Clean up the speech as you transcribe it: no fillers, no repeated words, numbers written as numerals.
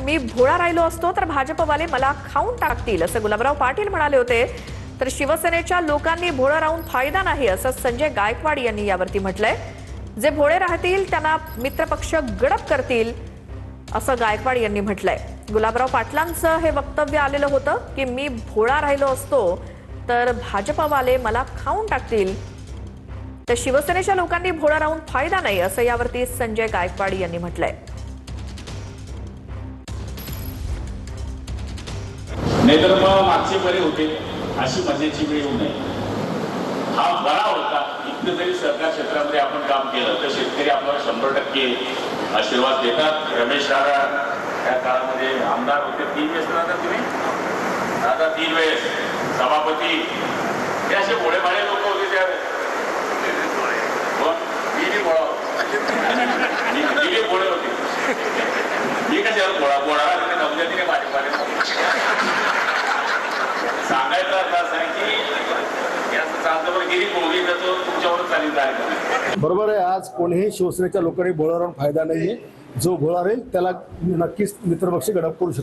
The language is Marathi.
मी भोळा राहिलो असतो तर भाजपवाले मला खाऊन टाकतील असं गुलाबराव पाटील म्हणाले होते। तर शिवसेनेच्या लोकांनी भोळा राहून फायदा नाही असं संजय गायकवाड यांनी यावरती म्हटलंय। जे भोळे राहतील त्यांना मित्रपक्ष गडप करतील असं गायकवाड यांनी म्हटलंय। गुलाबराव पाटलांचं हे वक्तव्य आलेलं होतं की मी भोळा राहिलो असतो तर भाजपवाले मला खाऊन टाकतील। तर शिवसेनेच्या लोकांनी भोळा राहून फायदा नाही असं यावरती संजय गायकवाड यांनी म्हटलंय। नाहीतर मग मागचे बरे होते अशी मजेची वेळ येऊ नये। हा बरा होता। इतकं जरी सरकार क्षेत्रामध्ये आपण काम केलं तर शेतकरी आपल्याला 100% आशीर्वाद देतात। रमेश राणा त्या काळामध्ये आमदार होते, 3 वेळेस राहतात तुम्ही, आता 3 वेळेस सभापती, हे असे भोळेभाळे लोक होते त्यावेळेस। मी भोळा भोळे होते, मी कशाला भोळा भोळाला तिथे नवजातीने भाजपाने सांगायचं अर्थ असा आहे की याचं चालतं बरं गिरी बोलली तर तो तुमच्यावर चालेल कार्यक्रम। बरोबर आहे। आज कोणीही शिवसेनेच्या लोकांनी भोळा राहून फायदा नाहीये। जो भोळा राहील त्याला नक्कीच मित्रपक्ष गडप करू शकतो।